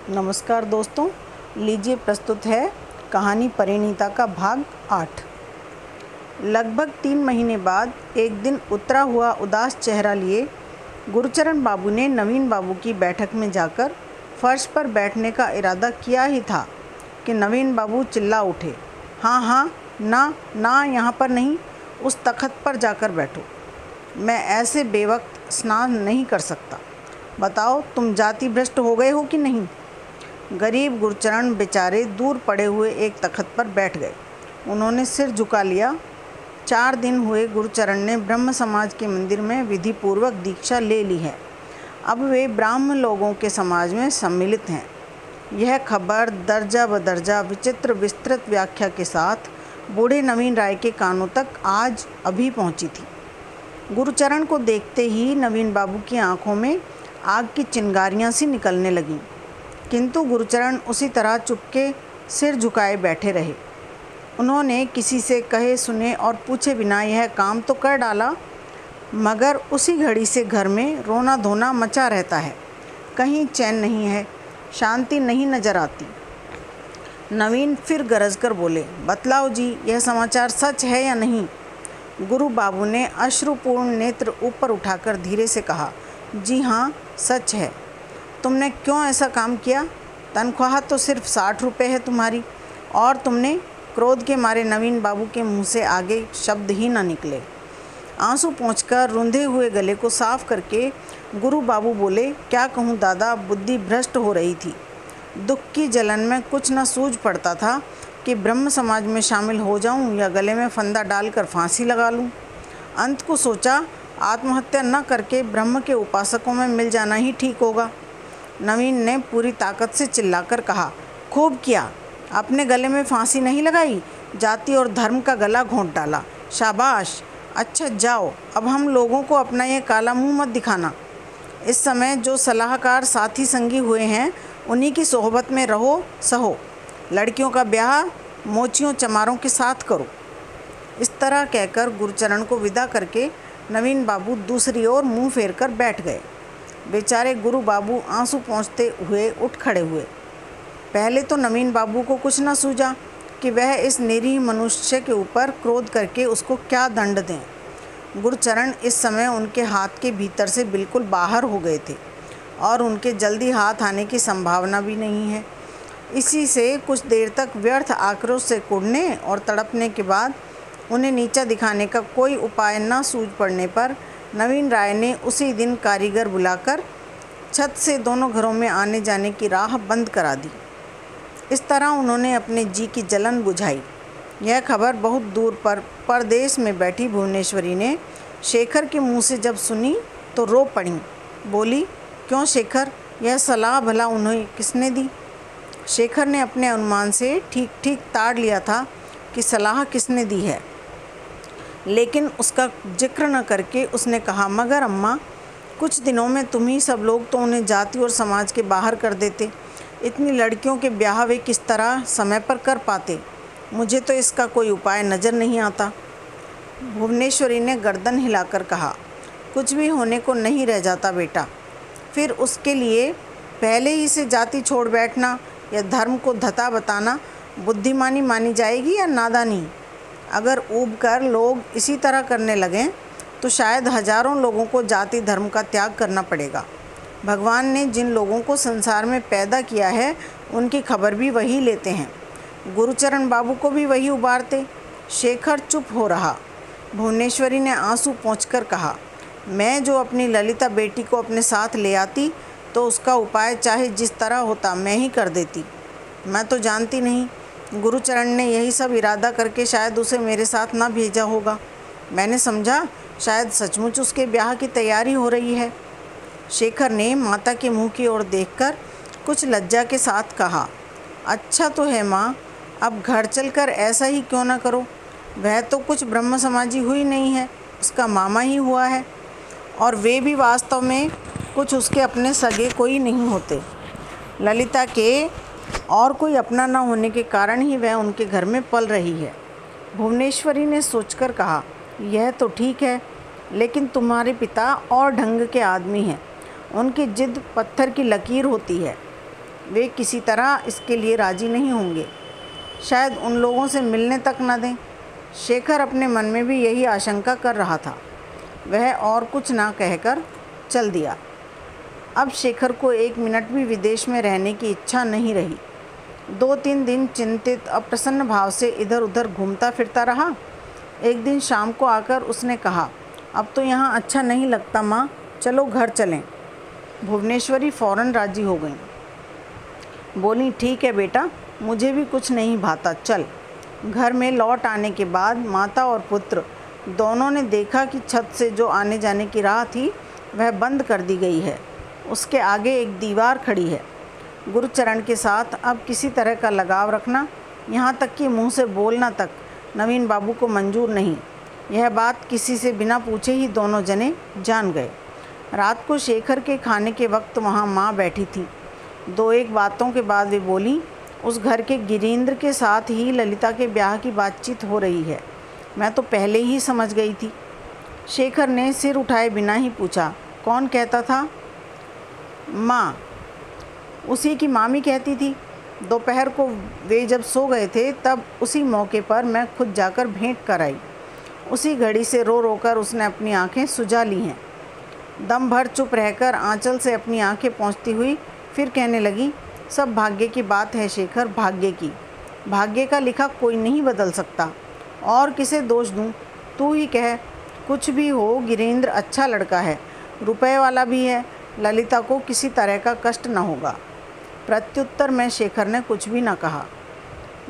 नमस्कार दोस्तों, लीजिए प्रस्तुत है कहानी परिणीता का भाग 8। लगभग 3 महीने बाद एक दिन उतरा हुआ उदास चेहरा लिए गुरुचरण बाबू ने नवीन बाबू की बैठक में जाकर फर्श पर बैठने का इरादा किया ही था कि नवीन बाबू चिल्ला उठे, हाँ हाँ, ना यहाँ पर नहीं, उस तख्त पर जाकर बैठो। मैं ऐसे बेवक्त स्नान नहीं कर सकता। बताओ, तुम जाति भ्रष्ट हो गए हो कि नहीं। गरीब गुरुचरण बेचारे दूर पड़े हुए एक तख्त पर बैठ गए। उन्होंने सिर झुका लिया। 4 दिन हुए गुरुचरण ने ब्रह्म समाज के मंदिर में विधि पूर्वक दीक्षा ले ली है। अब वे ब्राह्मण लोगों के समाज में सम्मिलित हैं। यह खबर दर्जा बदर्जा विचित्र विस्तृत व्याख्या के साथ बूढ़े नवीन राय के कानों तक आज अभी पहुंची थी। गुरुचरण को देखते ही नवीन बाबू की आंखों में आग की चिंगारियां सी निकलने लगीं, किंतु गुरुचरण उसी तरह चुपके सिर झुकाए बैठे रहे। उन्होंने किसी से कहे सुने और पूछे बिना यह काम तो कर डाला, मगर उसी घड़ी से घर में रोना धोना मचा रहता है। कहीं चैन नहीं है, शांति नहीं नजर आती। नवीन फिर गरज कर बोले, बतलाओ जी, यह समाचार सच है या नहीं। गुरु बाबू ने अश्रुपूर्ण नेत्र ऊपर उठाकर धीरे से कहा, जी हाँ, सच है। तुमने क्यों ऐसा काम किया? तनख्वाह तो सिर्फ 60 रुपये है तुम्हारी। और तुमने? क्रोध के मारे नवीन बाबू के मुंह से आगे शब्द ही न निकले। आंसू पोंछकर रुंधे हुए गले को साफ करके गुरु बाबू बोले, क्या कहूँ दादा, बुद्धि भ्रष्ट हो रही थी। दुख की जलन में कुछ न सूझ पड़ता था कि ब्रह्म समाज में शामिल हो जाऊं या गले में फंदा डालकर फांसी लगा लूं। अंत को सोचा, आत्महत्या न करके ब्रह्म के उपासकों में मिल जाना ही ठीक होगा। नवीन ने पूरी ताकत से चिल्लाकर कहा, खूब किया, अपने गले में फांसी नहीं लगाई, जाति और धर्म का गला घोंट डाला। शाबाश। अच्छा जाओ, अब हम लोगों को अपना ये काला मुंह मत दिखाना। इस समय जो सलाहकार साथी संगी हुए हैं उन्हीं की सोहबत में रहो सहो। लड़कियों का ब्याह मोचियों चमारों के साथ करो। इस तरह कहकर गुरुचरण को विदा करके नवीन बाबू दूसरी ओर मुंह फेर कर बैठ गए। बेचारे गुरु बाबू आंसू पोंछते हुए उठ खड़े हुए। पहले तो नवीन बाबू को कुछ न सूझा कि वह इस निरीह मनुष्य के ऊपर क्रोध करके उसको क्या दंड दें। गुरुचरण इस समय उनके हाथ के भीतर से बिल्कुल बाहर हो गए थे और उनके जल्दी हाथ आने की संभावना भी नहीं है। इसी से कुछ देर तक व्यर्थ आक्रोश से कुढ़ने और तड़पने के बाद उन्हें नीचा दिखाने का कोई उपाय न सूझ पड़ने पर नवीन राय ने उसी दिन कारीगर बुलाकर छत से दोनों घरों में आने जाने की राह बंद करा दी। इस तरह उन्होंने अपने जी की जलन बुझाई। यह खबर बहुत दूर पर परदेश में बैठी भुवनेश्वरी ने शेखर के मुंह से जब सुनी तो रो पड़ी। बोली, क्यों शेखर, यह सलाह भला उन्हें किसने दी? शेखर ने अपने अनुमान से ठीक ठीक ताड़ लिया था कि सलाह किसने दी है, लेकिन उसका जिक्र न करके उसने कहा, मगर अम्मा, कुछ दिनों में तुम ही सब लोग तो उन्हें जाति और समाज के बाहर कर देते। इतनी लड़कियों के ब्याह वे किस तरह समय पर कर पाते? मुझे तो इसका कोई उपाय नज़र नहीं आता। भुवनेश्वरी ने गर्दन हिलाकर कहा, कुछ भी होने को नहीं रह जाता बेटा। फिर उसके लिए पहले ही से जाति छोड़ बैठना या धर्म को धता बताना बुद्धिमानी मानी जाएगी या नादानी? अगर ऊब कर लोग इसी तरह करने लगें तो शायद हजारों लोगों को जाति धर्म का त्याग करना पड़ेगा। भगवान ने जिन लोगों को संसार में पैदा किया है उनकी खबर भी वही लेते हैं। गुरुचरण बाबू को भी वही उबारते। शेखर चुप हो रहा। भुवनेश्वरी ने आंसू पोंछकर कहा, मैं जो अपनी ललिता बेटी को अपने साथ ले आती तो उसका उपाय चाहे जिस तरह होता मैं ही कर देती। मैं तो जानती नहीं, गुरुचरण ने यही सब इरादा करके शायद उसे मेरे साथ ना भेजा होगा। मैंने समझा शायद सचमुच उसके ब्याह की तैयारी हो रही है। शेखर ने माता के मुंह की ओर देखकर कुछ लज्जा के साथ कहा, अच्छा तो है माँ, अब घर चलकर ऐसा ही क्यों ना करो। वह तो कुछ ब्रह्म समाजी हुई नहीं है, उसका मामा ही हुआ है, और वे भी वास्तव में कुछ उसके अपने सगे कोई नहीं होते। ललिता के और कोई अपना न होने के कारण ही वह उनके घर में पल रही है। भुवनेश्वरी ने सोचकर कहा, यह तो ठीक है, लेकिन तुम्हारे पिता और ढंग के आदमी हैं। उनकी जिद पत्थर की लकीर होती है। वे किसी तरह इसके लिए राजी नहीं होंगे, शायद उन लोगों से मिलने तक न दें। शेखर अपने मन में भी यही आशंका कर रहा था। वह और कुछ ना कहकर चल दिया। अब शेखर को 1 मिनट भी विदेश में रहने की इच्छा नहीं रही। 2-3 दिन चिंतित अप्रसन्न भाव से इधर उधर घूमता फिरता रहा। एक दिन शाम को आकर उसने कहा, अब तो यहाँ अच्छा नहीं लगता माँ, चलो घर चलें। भुवनेश्वरी फ़ौरन राजी हो गई। बोली, ठीक है बेटा, मुझे भी कुछ नहीं भाता, चल। घर में लौट आने के बाद माता और पुत्र दोनों ने देखा कि छत से जो आने जाने की राह थी वह बंद कर दी गई है। उसके आगे एक दीवार खड़ी है। गुरुचरण के साथ अब किसी तरह का लगाव रखना, यहाँ तक कि मुंह से बोलना तक नवीन बाबू को मंजूर नहीं। यह बात किसी से बिना पूछे ही दोनों जने जान गए। रात को शेखर के खाने के वक्त वहाँ माँ बैठी थी। 2-1 बातों के बाद वे बोली, उस घर के गिरीन्द्र के साथ ही ललिता के ब्याह की बातचीत हो रही है। मैं तो पहले ही समझ गई थी। शेखर ने सिर उठाए बिना ही पूछा, कौन कहता था? माँ, उसी की मामी कहती थी। दोपहर को वे जब सो गए थे तब उसी मौके पर मैं खुद जाकर भेंट कर आई। उसी घड़ी से रो रो कर उसने अपनी आंखें सुझा ली हैं। दम भर चुप रहकर आंचल से अपनी आंखें पोंछती हुई फिर कहने लगी, सब भाग्य की बात है शेखर, भाग्य की। भाग्य का लिखा कोई नहीं बदल सकता। और किसे दोष दूँ? तू ही कह। कुछ भी हो, गिरीन्द्र अच्छा लड़का है, रुपए वाला भी है, ललिता को किसी तरह का कष्ट न होगा। प्रत्युत्तर में शेखर ने कुछ भी न कहा।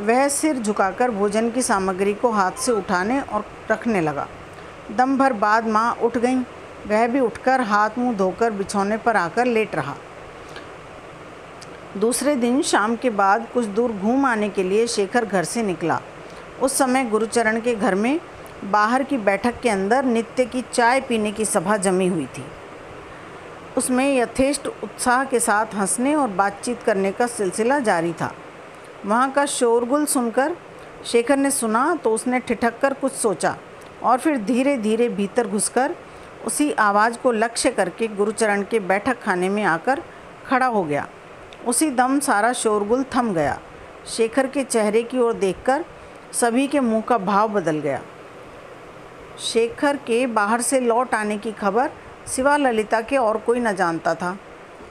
वह सिर झुकाकर भोजन की सामग्री को हाथ से उठाने और रखने लगा। दम भर बाद माँ उठ गईं। वह भी उठकर हाथ मुंह धोकर बिछौने पर आकर लेट रहा। दूसरे दिन शाम के बाद कुछ दूर घूम आने के लिए शेखर घर से निकला। उस समय गुरुचरण के घर में बाहर की बैठक के अंदर नित्य की चाय पीने की सभा जमी हुई थी। उसमें यथेष्ट उत्साह के साथ हंसने और बातचीत करने का सिलसिला जारी था। वहाँ का शोरगुल सुनकर शेखर ने सुना तो उसने ठिठक कर कुछ सोचा और फिर धीरे धीरे भीतर घुसकर उसी आवाज़ को लक्ष्य करके गुरुचरण के बैठक खाने में आकर खड़ा हो गया। उसी दम सारा शोरगुल थम गया। शेखर के चेहरे की ओर देखकर सभी के मुंह का भाव बदल गया। शेखर के बाहर से लौट आने की खबर सिवा ललिता के और कोई न जानता था।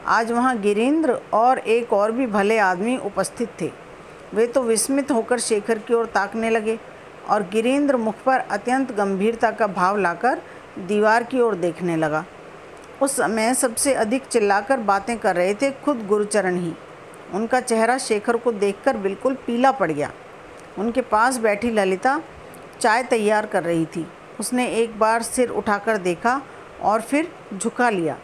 आज वहाँ गिरीन्द्र और एक और भी भले आदमी उपस्थित थे। वे तो विस्मित होकर शेखर की ओर ताकने लगे और गिरीन्द्र मुख पर अत्यंत गंभीरता का भाव लाकर दीवार की ओर देखने लगा। उस समय सबसे अधिक चिल्लाकर बातें कर रहे थे खुद गुरुचरण ही। उनका चेहरा शेखर को देखकर बिल्कुल पीला पड़ गया। उनके पास बैठी ललिता चाय तैयार कर रही थी। उसने एक बार सिर उठाकर देखा और फिर झुका लिया।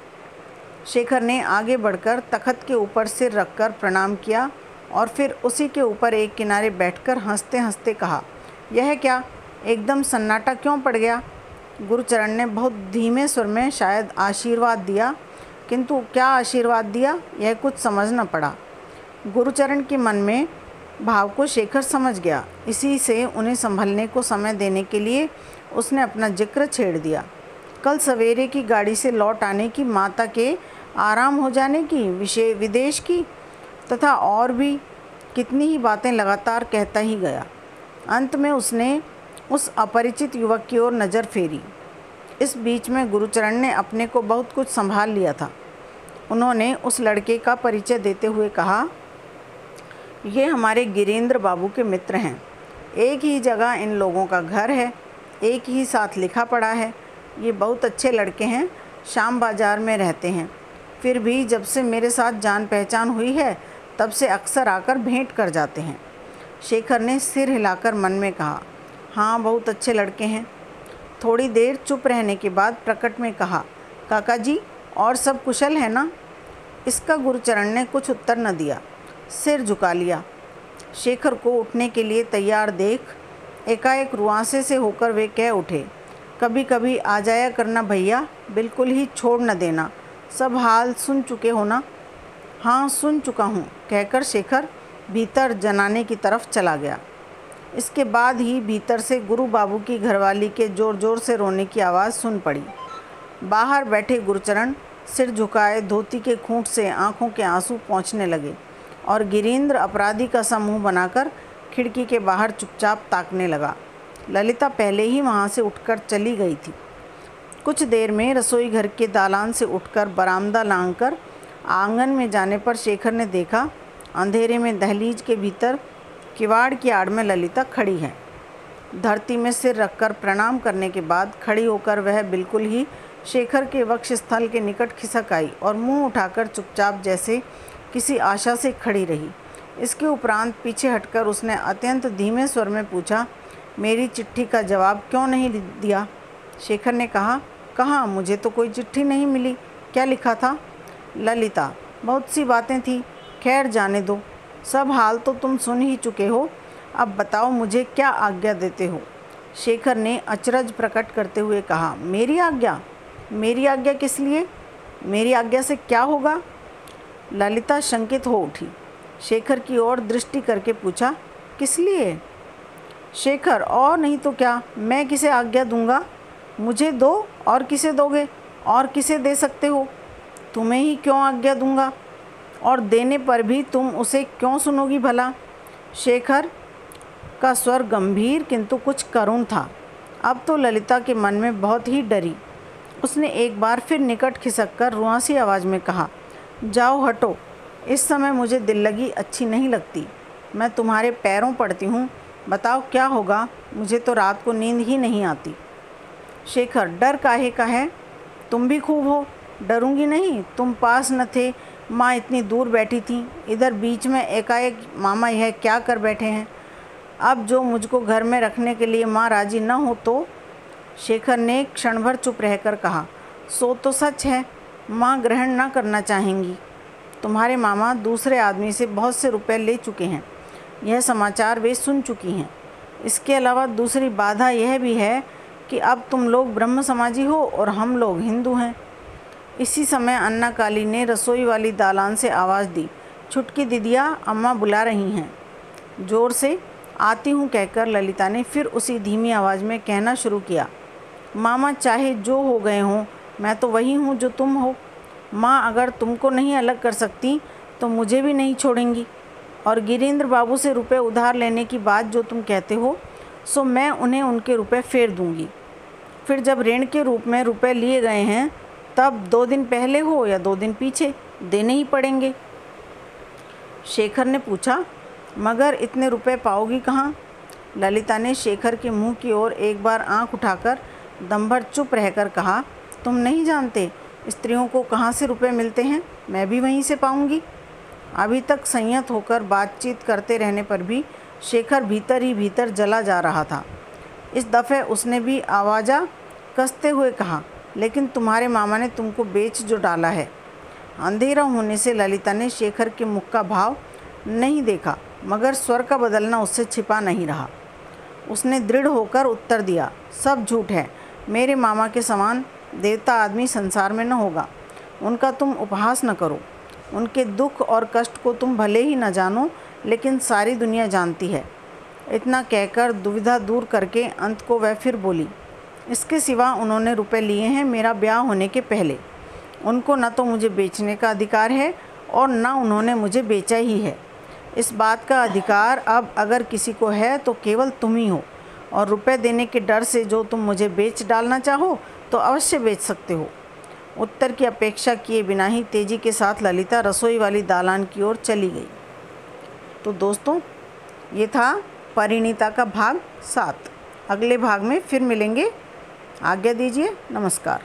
शेखर ने आगे बढ़कर तख्त के ऊपर सिर रखकर प्रणाम किया और फिर उसी के ऊपर एक किनारे बैठकर हंसते हंसते कहा, यह क्या, एकदम सन्नाटा क्यों पड़ गया? गुरुचरण ने बहुत धीमे सुर में शायद आशीर्वाद दिया, किंतु क्या आशीर्वाद दिया यह कुछ समझ न पड़ा। गुरुचरण के मन में भाव को शेखर समझ गया। इसी से उन्हें संभलने को समय देने के लिए उसने अपना जिक्र छेड़ दिया। कल सवेरे की गाड़ी से लौट आने की, माता के आराम हो जाने की, विदेश की, तथा और भी कितनी ही बातें लगातार कहता ही गया। अंत में उसने उस अपरिचित युवक की ओर नज़र फेरी। इस बीच में गुरुचरण ने अपने को बहुत कुछ संभाल लिया था। उन्होंने उस लड़के का परिचय देते हुए कहा, ये हमारे गिरीन्द्र बाबू के मित्र हैं। एक ही जगह इन लोगों का घर है, एक ही साथ लिखा पढ़ा है। ये बहुत अच्छे लड़के हैं, शाम बाज़ार में रहते हैं। फिर भी जब से मेरे साथ जान पहचान हुई है तब से अक्सर आकर भेंट कर जाते हैं। शेखर ने सिर हिलाकर मन में कहा, हाँ बहुत अच्छे लड़के हैं। थोड़ी देर चुप रहने के बाद प्रकट में कहा, काका जी और सब कुशल है ना? इसका गुरुचरण ने कुछ उत्तर न दिया, सिर झुका लिया। शेखर को उठने के लिए तैयार देख एकाएक रुआंसे से होकर वे कह उठे, कभी कभी आ जाया करना भैया, बिल्कुल ही छोड़ न देना। सब हाल सुन चुके हो ना? हाँ सुन चुका हूँ, कहकर शेखर भीतर जनाने की तरफ चला गया। इसके बाद ही भीतर से गुरु बाबू की घरवाली के ज़ोर ज़ोर से रोने की आवाज़ सुन पड़ी। बाहर बैठे गुरुचरण सिर झुकाए धोती के खूंट से आंखों के आंसू पोंछने लगे। और गिरीन्द्र अपराधी का सा मुँह बनाकर खिड़की के बाहर चुपचाप ताकने लगा। ललिता पहले ही वहाँ से उठकर चली गई थी। कुछ देर में रसोई घर के दालान से उठकर बरामदा लांघकर आंगन में जाने पर शेखर ने देखा अंधेरे में दहलीज के भीतर किवाड़ की आड़ में ललिता खड़ी है। धरती में सिर रखकर प्रणाम करने के बाद खड़ी होकर वह बिल्कुल ही शेखर के वक्षस्थल के निकट खिसक आई और मुंह उठाकर चुपचाप जैसे किसी आशा से खड़ी रही। इसके उपरांत पीछे हटकर उसने अत्यंत धीमे स्वर में पूछा, मेरी चिट्ठी का जवाब क्यों नहीं दिया? शेखर ने कहा, कहाँ, मुझे तो कोई चिट्ठी नहीं मिली। क्या लिखा था? ललिता, बहुत सी बातें थी, खैर जाने दो, सब हाल तो तुम सुन ही चुके हो। अब बताओ मुझे क्या आज्ञा देते हो? शेखर ने अचरज प्रकट करते हुए कहा, मेरी आज्ञा? मेरी आज्ञा किस लिए? मेरी आज्ञा से क्या होगा? ललिता शंकित हो उठी। शेखर की ओर दृष्टि करके पूछा, किस लिए? शेखर, और नहीं तो क्या, मैं किसे आज्ञा दूंगा? मुझे दो, और किसे दोगे? और किसे दे सकते हो? तुम्हें ही क्यों आज्ञा दूंगा? और देने पर भी तुम उसे क्यों सुनोगी भला? शेखर का स्वर गंभीर किंतु कुछ करुण था। अब तो ललिता के मन में बहुत ही डरी। उसने एक बार फिर निकट खिसककर रुआंसी आवाज़ में कहा, जाओ हटो, इस समय मुझे दिल लगी अच्छी नहीं लगती। मैं तुम्हारे पैरों पड़ती हूँ, बताओ क्या होगा? मुझे तो रात को नींद ही नहीं आती। शेखर, डर काहे का है? तुम भी खूब हो। डरूंगी नहीं, तुम पास न थे, माँ इतनी दूर बैठी थी, इधर बीच में एकाएक मामा यह क्या कर बैठे हैं। अब जो मुझको घर में रखने के लिए माँ राजी न हो तो? शेखर ने क्षण भर चुप रहकर कहा, सो तो सच है, माँ ग्रहण न करना चाहेंगी। तुम्हारे मामा दूसरे आदमी से बहुत से रुपए ले चुके हैं, यह समाचार वे सुन चुकी हैं। इसके अलावा दूसरी बाधा यह भी है कि अब तुम लोग ब्रह्म समाजी हो और हम लोग हिंदू हैं। इसी समय अन्ना काली ने रसोई वाली दालान से आवाज़ दी, छुटकी दीदिया, अम्मा बुला रही हैं। ज़ोर से आती हूँ कहकर ललिता ने फिर उसी धीमी आवाज़ में कहना शुरू किया, मामा चाहे जो हो गए हों, मैं तो वही हूँ जो तुम हो। माँ अगर तुमको नहीं अलग कर सकती तो मुझे भी नहीं छोड़ेंगी। और गिरीन्द्र बाबू से रुपए उधार लेने की बात जो तुम कहते हो, सो मैं उन्हें उनके रुपए फेर दूँगी। फिर जब ऋण के रूप में रुपए लिए गए हैं तब 2 दिन पहले हो या 2 दिन पीछे देने ही पड़ेंगे। शेखर ने पूछा, मगर इतने रुपए पाओगी कहाँ? ललिता ने शेखर के मुंह की ओर एक बार आंख उठाकर दम भर चुप रहकर कहा, तुम नहीं जानते स्त्रियों को कहाँ से रुपए मिलते हैं, मैं भी वहीं से पाऊंगी। अभी तक संयत होकर बातचीत करते रहने पर भी शेखर भीतर ही भीतर जला जा रहा था। इस दफ़े उसने भी आवाज़ा कसते हुए कहा, लेकिन तुम्हारे मामा ने तुमको बेच जो डाला है। अंधेरा होने से ललिता ने शेखर के मुख का भाव नहीं देखा, मगर स्वर का बदलना उससे छिपा नहीं रहा। उसने दृढ़ होकर उत्तर दिया, सब झूठ है। मेरे मामा के समान देवता आदमी संसार में न होगा। उनका तुम उपहास न करो। उनके दुख और कष्ट को तुम भले ही न जानो, लेकिन सारी दुनिया जानती है। इतना कहकर दुविधा दूर करके अंत को वह फिर बोली, इसके सिवा उन्होंने रुपए लिए हैं मेरा ब्याह होने के पहले। उनको न तो मुझे बेचने का अधिकार है और न उन्होंने मुझे बेचा ही है। इस बात का अधिकार अब अगर किसी को है तो केवल तुम ही हो, और रुपए देने के डर से जो तुम मुझे बेच डालना चाहो तो अवश्य बेच सकते हो। उत्तर की अपेक्षा किए बिना ही तेज़ी के साथ ललिता रसोई वाली दालान की ओर चली गई। तो दोस्तों, ये था परिणीता का भाग 7। अगले भाग में फिर मिलेंगे। आज्ञा दीजिए, नमस्कार।